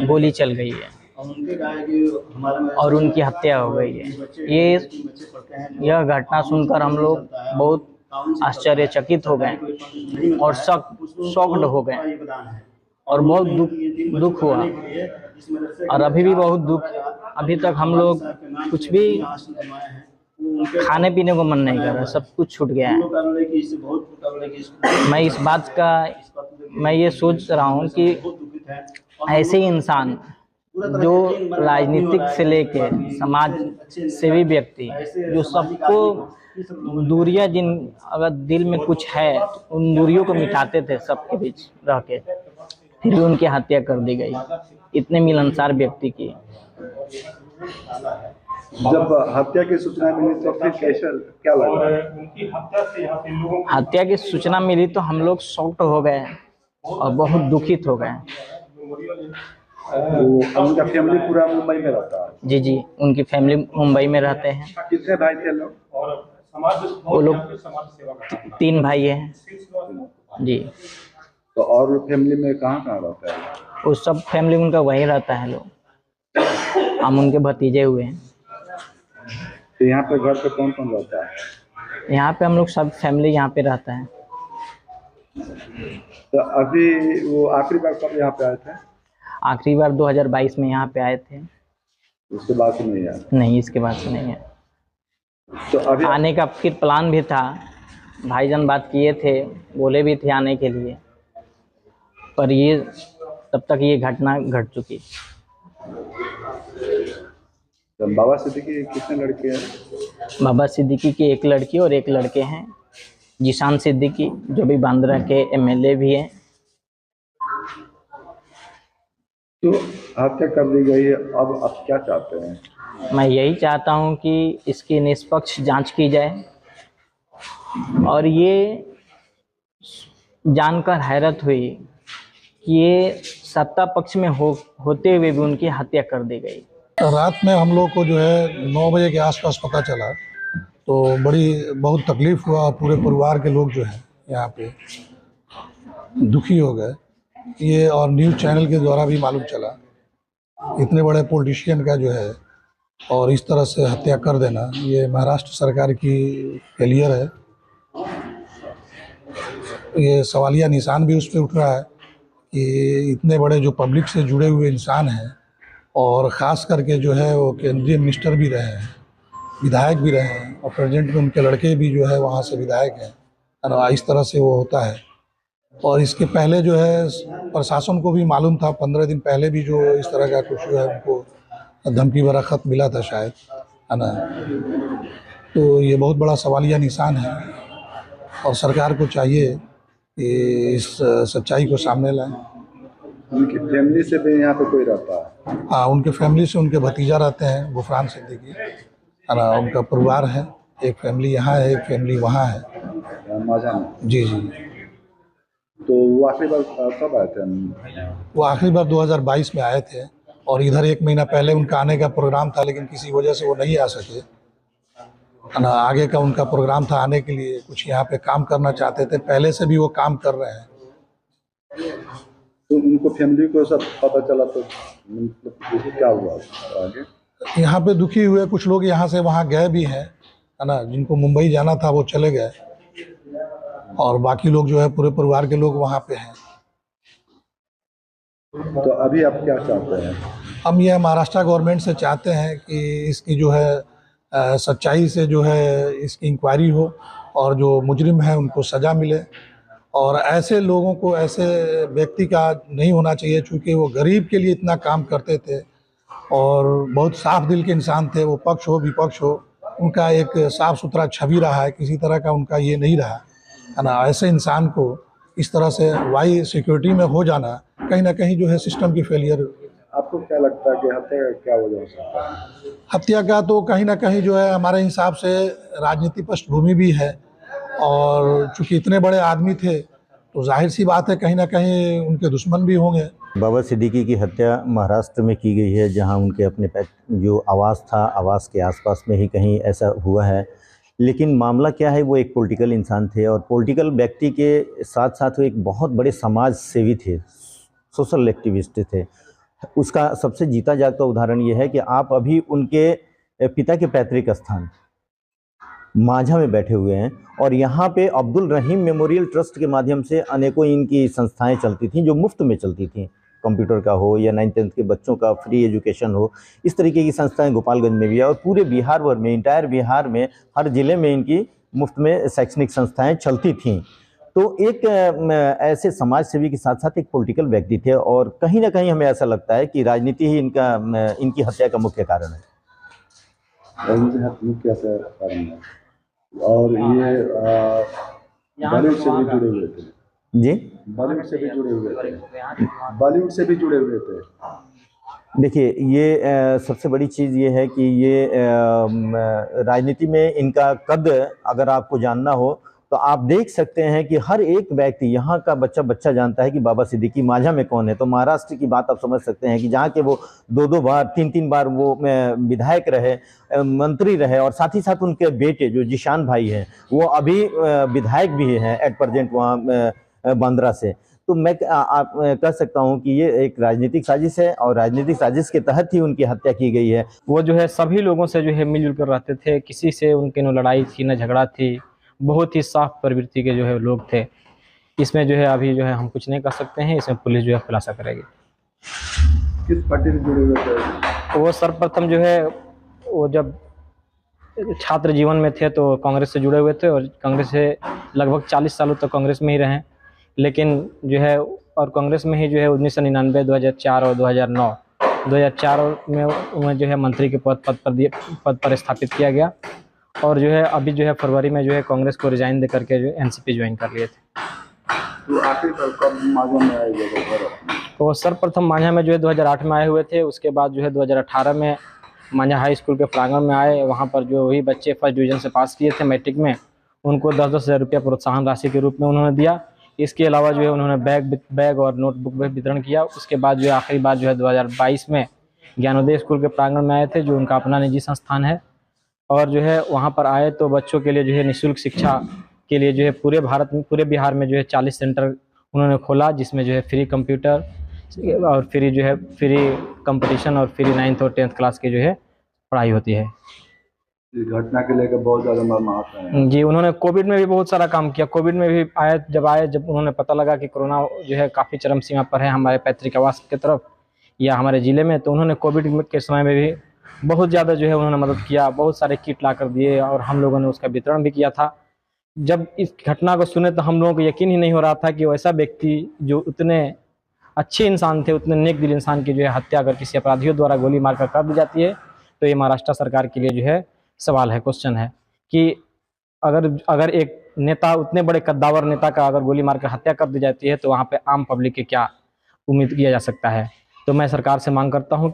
गोली चल गई है और उनकी हत्या हो गई है। यह घटना सुनकर हम लोग बहुत आश्चर्यचकित हो गए और शॉक्ड हो गए और बहुत दुख हुआ। और अभी भी बहुत दुख, अभी तक हम लोग कुछ भी खाने पीने को मन नहीं कर रहा, सब कुछ छूट गया है। मैं ये सोच रहा हूँ कि ऐसे ही इंसान जो राजनीतिक से लेके समाज सेवी व्यक्ति जो सबको दूरियां, जिन अगर दिल में कुछ है उन दूरियों को मिटाते थे सबके बीच रह के, फिर भी उनकी हत्या कर दी गई, इतने मिलनसार व्यक्ति की। जब हत्या की सूचना मिली तो फिर कैसा क्या लगा? हत्या की सूचना मिली तो हम लोग शॉक्ड हो गए और बहुत दुखित हो गए। उनका फैमिली पूरा मुंबई में रहता है? जी जी, उनकी फैमिली मुंबई में रहते हैं। कितने भाई थे लोग? वो लोग 3 भाई हैं जी। तो और फैमिली में कहाँ रहता है? वो सब फैमिली उनका वहीं रहता है लोग, हम उनके भतीजे हुए हैं। तो यहाँ पे घर पे कौन कौन रहता है? यहाँ पे हम लोग सब फैमिली यहाँ पे रहता है। तो अभी वो आखिरी बार कब यहाँ पे आए थे? आखिरी बार 2022 में यहाँ पे आए थे। उसके बाद से नहीं आया? नहीं, इसके बाद से नहीं है। तो अभी आने का फिर प्लान भी था, भाईजान बात किए थे, बोले भी थे आने के लिए, पर ये तब तक ये घटना घट चुकी। तो बाबा सिद्दीकी कितने लड़के हैं? बाबा सिद्दीकी की 1 लड़की और 1 लड़के हैं। जीशान सिद्दीकी जो भी बांद्रा के MLA भी हैं। तो हत्या कर दी गई है, अब आप क्या चाहते हैं? मैं यही चाहता हूं कि इसकी निष्पक्ष जांच की जाए और ये जानकर हैरत हुई कि ये सत्ता पक्ष में होते हुए भी उनकी हत्या कर दी गई। रात में हम लोग को जो है 9 बजे के आसपास पता चला, तो बहुत तकलीफ हुआ। पूरे परिवार के लोग जो है यहाँ पे दुखी हो गए। ये और न्यूज़ चैनल के द्वारा भी मालूम चला, इतने बड़े पॉलिटिशियन का जो है और इस तरह से हत्या कर देना, ये महाराष्ट्र सरकार की फेलियर है। ये सवालिया निशान भी उस पर उठ रहा है कि इतने बड़े जो पब्लिक से जुड़े हुए इंसान हैं और ख़ास करके जो है वो केंद्रीय मिनिस्टर भी रहे हैं, विधायक भी रहे हैं और प्रेजेंट में उनके लड़के भी जो है वहाँ से विधायक हैं, और इस तरह से वो होता है। और इसके पहले जो है प्रशासन को भी मालूम था, 15 दिन पहले भी जो इस तरह का कुछ जो है उनको धमकी भरा खत मिला था शायद, है ना। तो ये बहुत बड़ा सवालिया निशान है और सरकार को चाहिए कि इस सच्चाई को सामने लाएं। उनकी फैमिली से भी यहाँ पे कोई रहता है? हाँ, उनके फैमिली से उनके भतीजा रहते हैं, गुफरान सिद्दीकी, है ना। उनका परिवार है, एक फैमिली यहाँ है, एक फैमिली वहाँ है। जी जी। तो वो आखिरी बार कब आए थे? वो आखिरी बार 2022 में आए थे और इधर 1 महीना पहले उनका आने का प्रोग्राम था, लेकिन किसी वजह से वो नहीं आ सके, है ना। आगे का उनका प्रोग्राम था आने के लिए, कुछ यहाँ पे काम करना चाहते थे, पहले से भी वो काम कर रहे हैं। तो उनको फैमिली को सब पता चला तो मतलब क्या हुआ आगे? यहाँ पे दुखी हुए, कुछ लोग यहाँ से वहाँ गए भी हैं, है ना। जिनको मुंबई जाना था वो चले गए और बाकी लोग जो है पूरे परिवार के लोग वहाँ पे हैं। तो अभी आप क्या चाहते हैं? हम ये महाराष्ट्र गवर्नमेंट से चाहते हैं कि इसकी जो है सच्चाई से जो है इसकी इंक्वायरी हो और जो मुजरिम है उनको सज़ा मिले। और ऐसे लोगों को, ऐसे व्यक्ति का नहीं होना चाहिए, चूँकि वो गरीब के लिए इतना काम करते थे और बहुत साफ दिल के इंसान थे। वो पक्ष हो विपक्ष हो, उनका एक साफ़ सुथरा छवि रहा है, किसी तरह का उनका ये नहीं रहा, है ना। ऐसे इंसान को इस तरह से वाई सिक्योरिटी में हो जाना कहीं ना कहीं जो है सिस्टम की फेलियर। आपको क्या लगता है कि हत्या का क्या वजह हो सकता है? हत्या का तो कहीं ना कहीं जो है हमारे हिसाब से राजनीति पृष्ठभूमि भी है, और चूँकि इतने बड़े आदमी थे तो जाहिर सी बात है कहीं ना कहीं उनके दुश्मन भी होंगे। बाबा सिद्दीकी की हत्या महाराष्ट्र में की गई है, जहां उनके अपने जो आवास था, आवास के आसपास में ही कहीं ऐसा हुआ है। लेकिन मामला क्या है, वो एक पॉलिटिकल इंसान थे और पॉलिटिकल व्यक्ति के साथ साथ वो एक बहुत बड़े समाज सेवी थे, सोशल एक्टिविस्ट थे। उसका सबसे जीता जागता उदाहरण ये है कि आप अभी उनके पिता के पैतृक स्थान माझा में बैठे हुए हैं और यहाँ पे अब्दुल रहीम मेमोरियल ट्रस्ट के माध्यम से अनेकों इनकी संस्थाएं चलती थीं जो मुफ्त में चलती थीं। कंप्यूटर का हो या 9th-10th के बच्चों का फ्री एजुकेशन हो, इस तरीके की संस्थाएं गोपालगंज में भी है और पूरे बिहार भर में, इंटायर बिहार में हर ज़िले में इनकी मुफ्त में शैक्षणिक संस्थाएं चलती थीं। तो एक ऐसे समाज सेवी के साथ साथ एक पॉलिटिकल व्यक्ति थे और कहीं ना कहीं हमें ऐसा लगता है कि राजनीति ही इनकी हत्या का मुख्य कारण है। राजनीति हत्या मुख्य कारण है। और ये बॉलीवुड से भी जुड़े हुए थे जी, बॉलीवुड से भी जुड़े हुए थे, बॉलीवुड से भी जुड़े हुए थे। देखिए ये सबसे बड़ी चीज़ ये है कि ये राजनीति में इनका कद अगर आपको जानना हो तो आप देख सकते हैं कि हर एक व्यक्ति यहाँ का बच्चा जानता है कि बाबा सिद्दीकी माझा में कौन है। तो महाराष्ट्र की बात आप समझ सकते हैं कि जहाँ के वो 2-2 बार 3-3 बार वो विधायक रहे, मंत्री रहे और साथ ही साथ उनके बेटे जो जिशान भाई हैं वो अभी विधायक भी हैं एट प्रेजेंट वहाँ बांद्रा से। तो मैं आप कह सकता हूँ कि ये एक राजनीतिक साजिश है और राजनीतिक साजिश के तहत ही उनकी हत्या की गई है। वो जो है सभी लोगों से जो है मिलजुल कर रहते थे, किसी से उनके न लड़ाई थी न झगड़ा थी, बहुत ही साफ प्रवृत्ति के जो है लोग थे। इसमें जो है अभी जो है हम कुछ नहीं कर सकते हैं, इसमें पुलिस जो है खुलासा करेगी। किस पार्टी से जुड़े हुए थे वो सर्वप्रथम जो है वो जब छात्र जीवन में थे तो कांग्रेस से जुड़े हुए थे और कांग्रेस से लगभग 40 सालों तक कांग्रेस में ही रहे, लेकिन जो है और कांग्रेस में ही जो है 1999, 2004 और 2004 में उन्हें जो है मंत्री के पद पर स्थापित किया गया और जो है अभी जो है फरवरी में जो है कांग्रेस को रिजाइन दे करके जो एनसीपी ज्वाइन कर लिए थे। तो आखिर कब माझा में आए जब? तो सर्वप्रथम माझा में जो है 2008 में आए हुए थे, उसके बाद जो है 2018 में माझा हाई स्कूल के प्रांगण में आए। वहाँ पर जो वही बच्चे फर्स्ट डिवीज़न से पास किए थे मैट्रिक में, उनको 10-10 हज़ार रुपया प्रोत्साहन राशि के रूप में उन्होंने दिया। इसके अलावा जो है उन्होंने बैग और नोटबुक भी वितरण किया। उसके बाद जो है आखिरी बार जो है 2022 में ज्ञानोदय स्कूल के प्रांगण में आए थे, जो उनका अपना निजी संस्थान है। और जो है वहाँ पर आए तो बच्चों के लिए जो है निःशुल्क शिक्षा के लिए जो है पूरे बिहार में जो है 40 सेंटर उन्होंने खोला, जिसमें जो है फ्री कंप्यूटर और फ्री कंपटीशन और फ्री 9th और 10th क्लास की जो है पढ़ाई होती है। इस घटना के लेकर बहुत ज़्यादा मर्माहत हैं। जी, उन्होंने कोविड में भी बहुत सारा काम किया। कोविड में भी जब उन्होंने पता लगा कि कोरोना जो है काफ़ी चरम सीमा पर है हमारे पैतृक आवास की तरफ या हमारे ज़िले में, तो उन्होंने कोविड के समय में भी बहुत ज़्यादा जो है उन्होंने मदद किया, बहुत सारे किट ला कर दिए और हम लोगों ने उसका वितरण भी किया था। जब इस घटना को सुने तो हम लोगों को यकीन ही नहीं हो रहा था कि वैसा व्यक्ति जो उतने अच्छे इंसान थे, उतने नेक दिल इंसान की जो है हत्या अगर किसी अपराधियों द्वारा गोली मारकर कर दी जाती है, तो ये महाराष्ट्र सरकार के लिए जो है सवाल है, क्वेश्चन है कि अगर एक नेता, उतने बड़े कद्दावर नेता का अगर गोली मारकर हत्या कर दी जाती है तो वहाँ पे आम पब्लिक के क्या उम्मीद किया जा सकता है। तो मैं सरकार से मांग करता हूँ